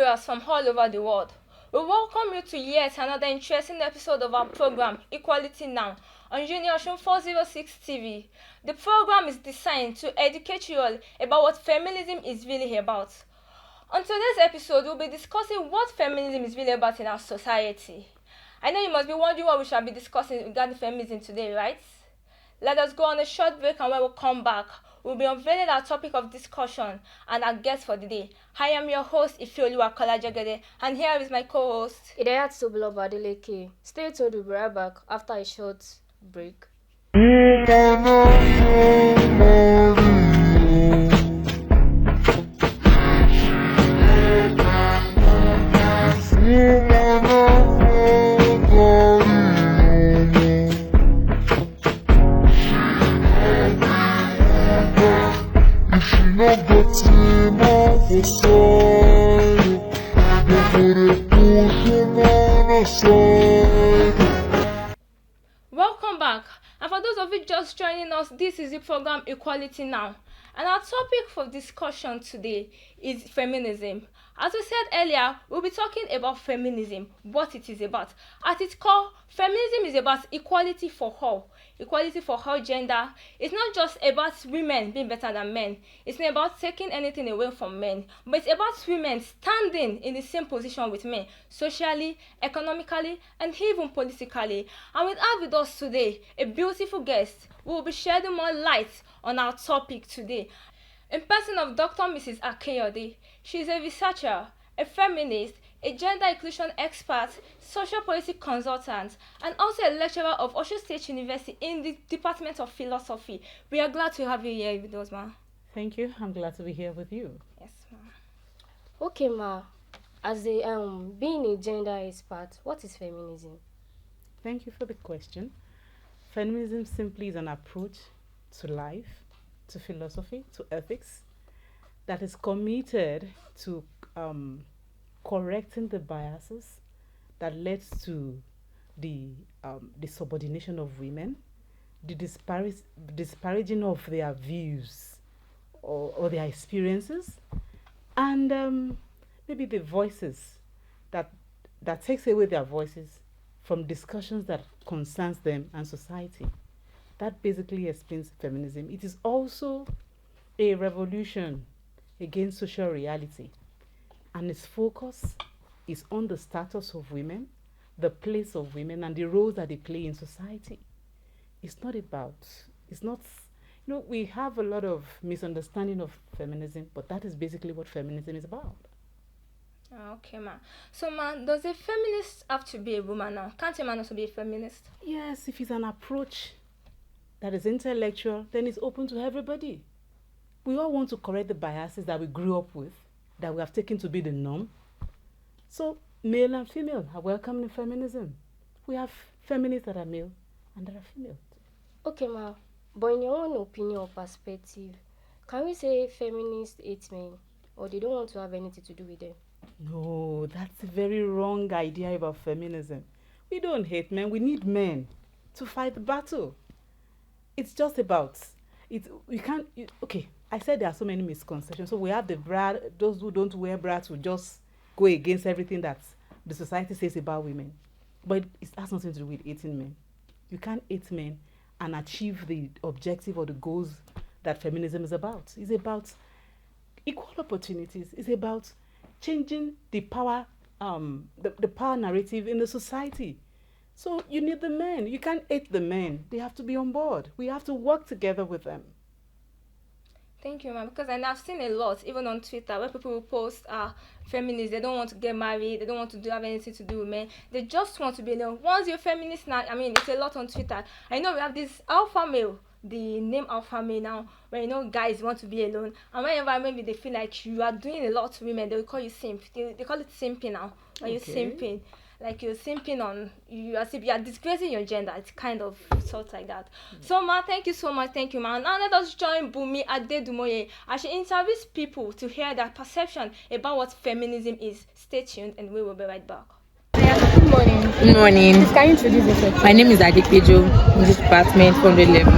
viewers from all over the world. We welcome you to yet another interesting episode of our program, Equality Now, on Union 406 TV. The program is designed to educate you all about what feminism is really about. On today's episode, we'll be discussing what feminism is really about in our society. I know you must be wondering what we shall be discussing regarding feminism today, right? Let us go on a short break, and when we come back, we'll be unveiling our topic of discussion and our guest for the day. I am your host, Ifeoluwa Kolajagede, and here is my co-host, Idayat Sobuloba Adeleke. Stay tuned, we'll be right back after a short break. Welcome back, and for those of you just joining us, this is the program Equality Now, and our topic for discussion today is feminism. As we said earlier, we'll be talking about feminism, what it is about. At its core, feminism is about equality for all gender. It's not just about women being better than men. It's not about taking anything away from men, but it's about women standing in the same position with men, socially, economically, and even politically. And we have with us today a beautiful guest who will be shedding more light on our topic today. In person of Dr. Mrs. Akeyode, she is a researcher, a feminist, a gender inclusion expert, social policy consultant, and also a lecturer of Osho State University in the Department of Philosophy. We are glad to have you here with us, ma. Thank you. I'm glad to be here with you. Yes, ma. Okay, ma. As a being a gender expert, what is feminism? Thank you for the question. Feminism simply is an approach to life, to philosophy, to ethics that is committed to correcting the biases that led to the subordination of women, the disparaging of their views or their experiences, and maybe the voices that takes away their voices from discussions that concerns them and society. That basically explains feminism. It is also a revolution against social reality, and its focus is on the status of women, the place of women, and the role that they play in society. It's not, we have a lot of misunderstanding of feminism, but that is basically what feminism is about. Okay, ma. So, ma, does a feminist have to be a woman now? Can't a man also be a feminist? Yes, if it's an approach that is intellectual, then it's open to everybody. We all want to correct the biases that we grew up with, that we have taken to be the norm. So male and female are welcome in feminism. We have feminists that are male and that are female. Okay, ma. But in your own opinion or perspective, can we say feminists hate men, or they don't want to have anything to do with them? No, that's a very wrong idea about feminism. We don't hate men. We need men to fight the battle. It's just about it. Okay, I said there are so many misconceptions. So we have the bra. Those who don't wear bras will just go against everything that the society says about women. But it has nothing to do with hating men. You can't hate men and achieve the objective or the goals that feminism is about. It's about equal opportunities. It's about changing the power, the power narrative in the society. So you need the men. You can't hate the men. They have to be on board. We have to work together with them. Thank you, ma'am. Because I've seen a lot, even on Twitter, where people will post feminists. They don't want to get married. They don't want to have anything to do with men. They just want to be alone. Once you're feminist now, it's a lot on Twitter. I know we have this alpha male, the name alpha male now, where guys want to be alone. And whenever maybe they feel like you are doing a lot to women, they will call you simp. They call it simping now. When you're simping. Like you're simping on you, as if you are disgracing your gender. It's kind of sort like that. So, ma, thank you so much. Thank you, ma. Now let us join Bumi Adedumoye as she interviews people to hear their perception about what feminism is. Stay tuned, and we will be right back. Good morning. Good morning. Please, can you introduce yourself? My name is Adepejo, English Department, 411.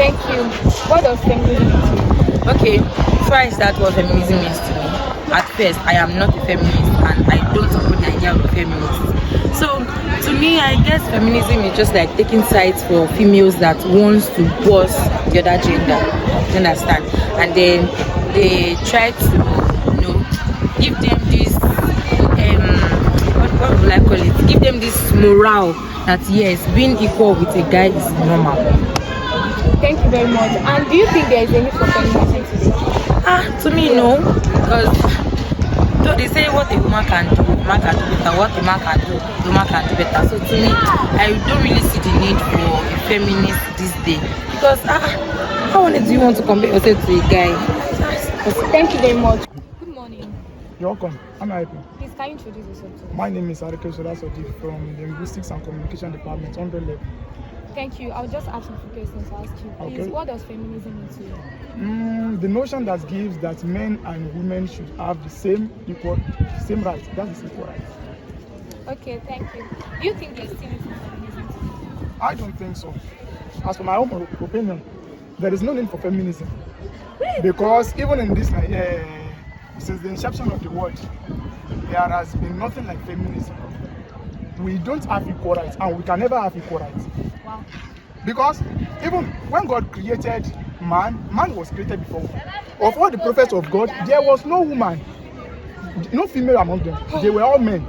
Thank you. What does feminism mean to you? Okay, before I start what feminism means to me, at first I am not a feminist and I don't support the idea of a feminist. So to me, I guess feminism is just like taking sides for females that wants to boss the other gender. You understand? And then they try to, give them this what will I call it? Give them this morale that yes, being equal with a guy is normal. Thank you very much. And do you think there is a need for feminism today? To me, no, because though they say what a woman can do better. What a man can do, the man can do better. So to me, I don't really see the need for a feminist this day because how do you want to compare yourself to a guy? Thank you very much. Good morning. You're welcome. I'm happy. Please, can you introduce yourself to us? My name is Arike Sodasodi from the Linguistics and Communication Department, 100 level. Thank you. I'll just ask a few questions to ask you. Please, Okay. what does feminism mean to you? The notion that gives that men and women should have the same rights. That is equal rights. Okay, thank you. Do you think there's still need for feminism today? I don't think so. As for my own opinion, there is no need for feminism. Because even in this, since the inception of the world, there has been nothing like feminism. We don't have equal rights and we can never have equal rights. Wow. Because even when God created man was created before. Of all the prophets of God, there was no woman, no female among them. They were all men.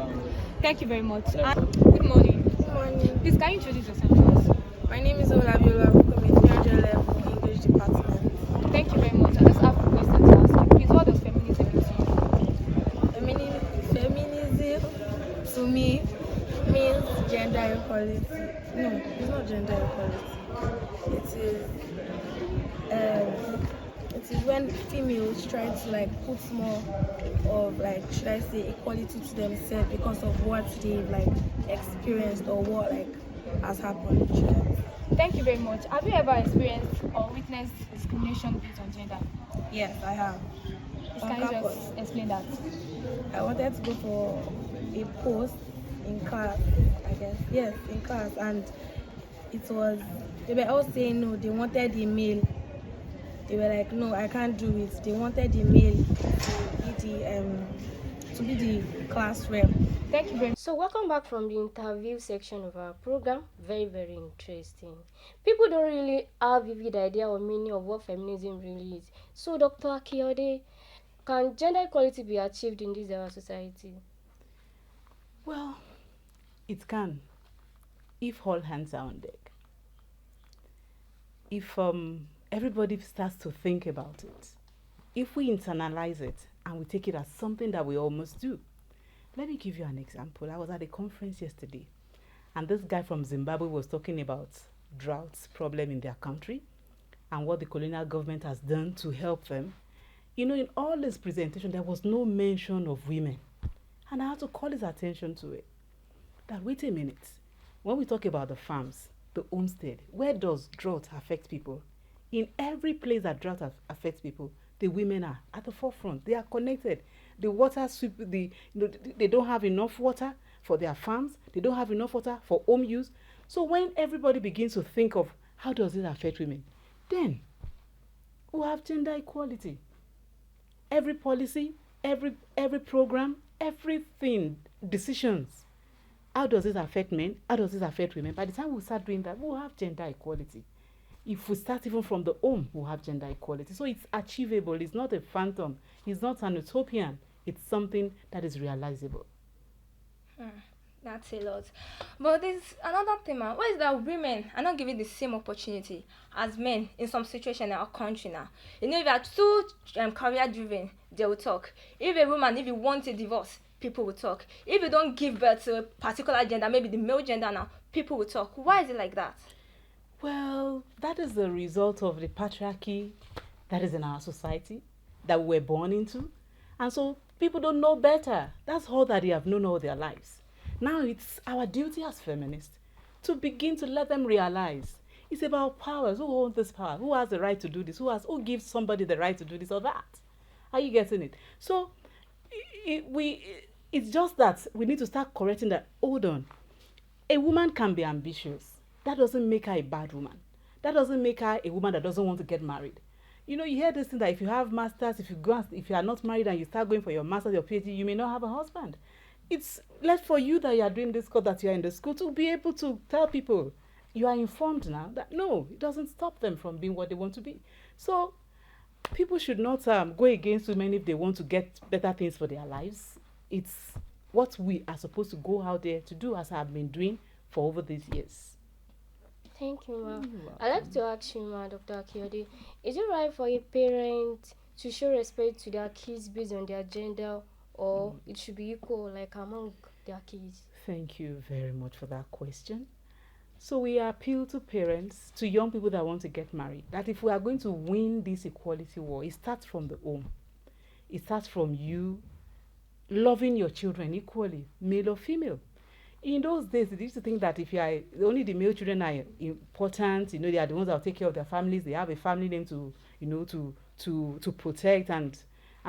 Thank you very much. Good morning. Good morning. Please, can you introduce yourself to us? My name is Olabiola from 100 level English department. Thank you very much. I just have a question to ask you. Please, what does feminism mean to you? Feminism to me means gender equality. No, it's not gender equality. It is when females try to put more of should I say equality to themselves because of what they've experienced or what has happened to them. Thank you very much. Have you ever experienced or witnessed discrimination based on gender? Yes, I have. Please, On can you campus. just explain that? I wanted to go for a post in class, I guess. Yes, in class, and they were all saying no, they wanted the male. They were like, no, I can't do it. They wanted the male to be the class rep. Thank you very much. So welcome back from the interview section of our program. Very, very interesting. People don't really have a vivid idea or meaning of what feminism really is. So Dr. Akiode, can gender equality be achieved in this our society? Well, it can, if all hands are on deck. If everybody starts to think about it, if we internalize it and we take it as something that we almost do. Let me give you an example. I was at a conference yesterday, and this guy from Zimbabwe was talking about droughts problem in their country and what the colonial government has done to help them. In all this presentation, there was no mention of women. And I had to call his attention to it. That wait a minute. When we talk about the farms, the homestead, where does drought affect people? In every place that drought affects people, the women are at the forefront. They are connected. The water sweep, they don't have enough water for their farms. They don't have enough water for home use. So when everybody begins to think of how does it affect women, then we'll have gender equality. Every policy, every program, everything, decisions. How does it affect men? How does it affect women? By the time we start doing that, we'll have gender equality. If we start even from the home, we'll have gender equality. So it's achievable. It's not a phantom. It's not an utopian. It's something that is realizable. That's a lot. But there's another thing, what is that women are not given the same opportunity as men in some situation in our country now. If you are too career driven, they will talk. If a woman, if you want a divorce, people will talk. If you don't give birth to a particular gender, maybe the male gender now, people will talk. Why is it like that? Well, that is the result of the patriarchy that is in our society, that we're born into. And so people don't know better. That's all that they have known all their lives. Now it's our duty as feminists to begin to let them realize it's about powers. Who owns this power? Who has the right to do this? Who gives somebody the right to do this or that? Are you getting it? So it's just that we need to start correcting that. Hold on. A woman can be ambitious. That doesn't make her a bad woman. That doesn't make her a woman that doesn't want to get married. You know, you hear this thing that if you have masters, if you are not married and you start going for your master's, your PhD, you may not have a husband. It's left for you that you are doing this course, that you are in the school, to be able to tell people you are informed now that no, it doesn't stop them from being what they want to be. So people should not go against women if they want to get better things for their lives. It's what we are supposed to go out there to do, as I've been doing for over these years. Thank you, ma. You're welcome. I'd like to ask you, ma, Dr. Akiode, is it right for a parent to show respect to their kids based on their gender, or it should be equal, like among their kids? Thank you very much for that question. So we appeal to parents, to young people that want to get married, that if we are going to win this equality war, it starts from the home. It starts from you loving your children equally, male or female. In those days, they used to think that if you are only the male children are important, you know, they are the ones that will take care of their families. They have a family name to, you know, to protect and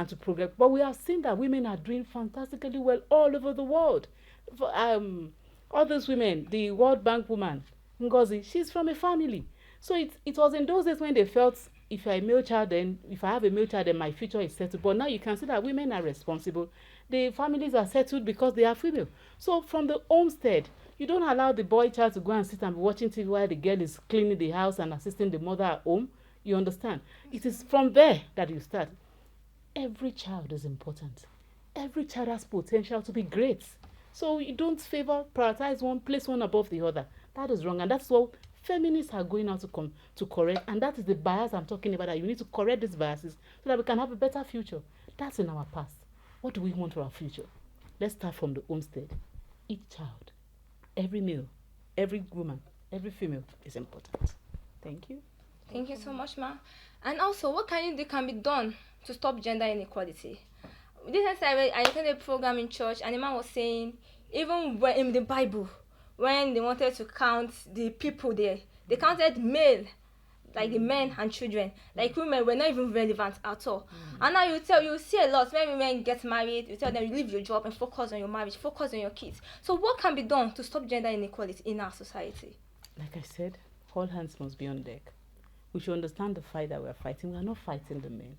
to progress. But we have seen that women are doing fantastically well all over the world. All those women, the World Bank woman, Ngozi, she's from a family. So it was in those days when they felt, if you're a male child, then if I have a male child, then my future is settled. But now you can see that women are responsible. The families are settled because they are female. So from the homestead, you don't allow the boy child to go and sit and be watching TV while the girl is cleaning the house and assisting the mother at home. You understand? It is from there that you start. Every child is important. Every child has potential to be great. So you don't prioritize one, place one above the other. That is wrong, and that's what feminists are going out to correct. And that is the bias I'm talking about. That you need to correct these biases so that we can have a better future. That's in our past. What do we want for our future? Let's start from the homestead. Each child, every male, every woman, every female is important. Thank you. Thank you so much, ma. And also, what can be done to stop gender inequality? This time I attended a program in church, and the man was saying, even when in the Bible, when they wanted to count the people there, they counted male, like the men and children, like women were not even relevant at all. And now you see a lot when women get married, you tell them you leave your job and focus on your marriage, focus on your kids. So what can be done to stop gender inequality in our society? Like I said, all hands must be on deck. We should understand the fight that we are fighting. We are not fighting the men.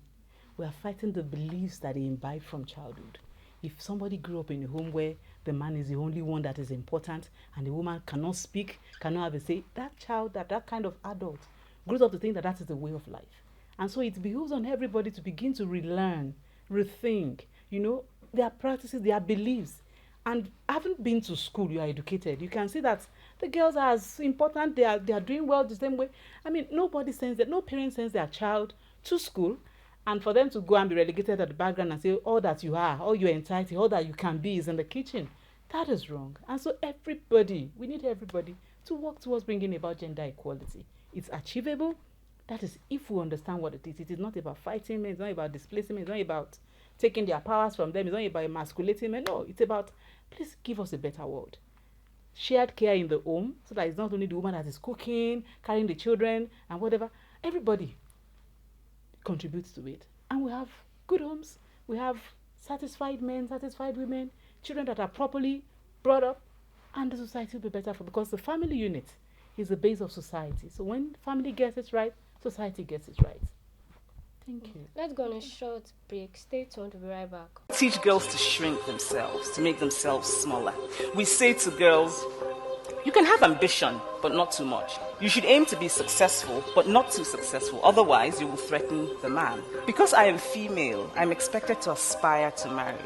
We are fighting the beliefs that they imbibe from childhood. If somebody grew up in a home where the man is the only one that is important and the woman cannot speak, cannot have a say, that child, that kind of adult grows up to think that is the way of life. And so it behooves on everybody to begin to relearn, rethink, you know, their practices, their beliefs. And having been to school, you are educated, you can see that the girls are as important, they are doing well the same way. I mean, nobody sends that, no parent sends their child to school and for them to go and be relegated at the background and say, all that you are, all you're entitled, all that you can be is in the kitchen. That is wrong. And so we need everybody to work towards bringing about gender equality. It's achievable. That is, if we understand what it is. It is not about fighting men, it's not about displacing men, it's not about taking their powers from them, it's not about emasculating men. No, it's about, please give us a better world. Shared care in the home, so that it's not only the woman that is cooking, carrying the children, and whatever. Everybody contributes to it. And we have good homes, we have satisfied men, satisfied women, children that are properly brought up, and the society will be better for, because the family unit is the base of society. So when family gets it right, society gets it right. Thank you. Let's go on a short break. Stay tuned, we'll be right back. Teach girls to shrink themselves, to make themselves smaller. We say to girls, you can have ambition, but not too much. You should aim to be successful, but not too successful. Otherwise, you will threaten the man. Because I am female, I'm expected to aspire to marriage.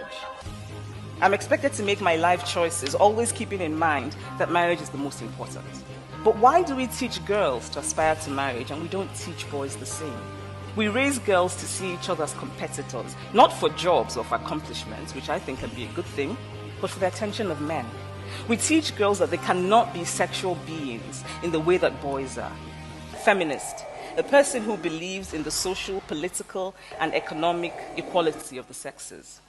I'm expected to make my life choices, always keeping in mind that marriage is the most important. But why do we teach girls to aspire to marriage and we don't teach boys the same? We raise girls to see each other as competitors, not for jobs or for accomplishments, which I think can be a good thing, but for the attention of men. We teach girls that they cannot be sexual beings in the way that boys are. Feminist, a person who believes in the social, political, and economic equality of the sexes.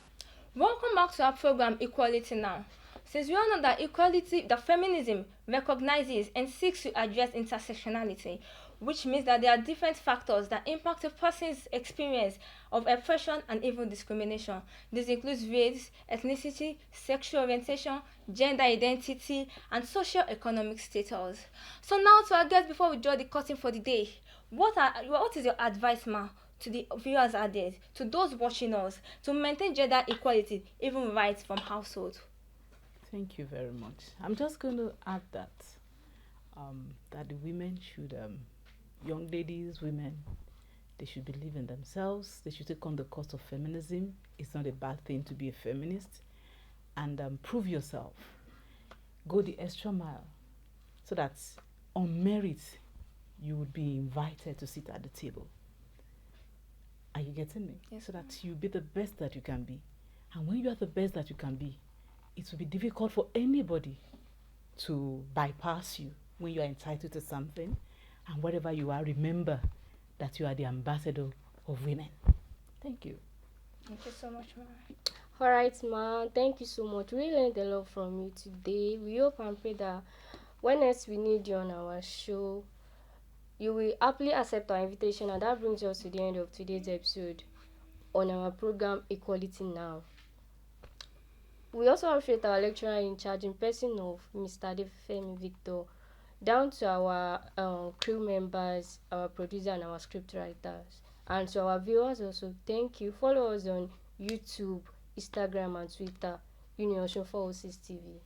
Welcome back to our program Equality Now. Since we all know that feminism recognizes and seeks to address intersectionality, which means that there are different factors that impact a person's experience of oppression and even discrimination. This includes race, ethnicity, sexual orientation, gender identity, and socio-economic status. So now to our guests, before we draw the curtain for the day, what is your advice, ma, to the viewers out there, to those watching us, to maintain gender equality, even right from household? Thank you very much. I'm just going to add that that the women should, young ladies, women, they should believe in themselves. They should take on the course of feminism. It's not a bad thing to be a feminist. And prove yourself. Go the extra mile so that on merit you would be invited to sit at the table. Are you getting me? Yes. So that you be the best that you can be. And when you are the best that you can be, it will be difficult for anybody to bypass you when you are entitled to something. And whatever you are, remember that you are the ambassador of women. Thank you. Thank you so much, ma. All right, ma. Thank you so much. We learned a lot from you today. We hope and pray that when next we need you on our show, you will happily accept our invitation. And that brings us to the end of today's episode on our program Equality Now. We also appreciate our lecturer in charge in person of Mr. Adefemi Victor, down to our crew members, our producer and our script writers, and to our viewers also. Thank you. Follow us on YouTube, Instagram and Twitter, Union 406 TV.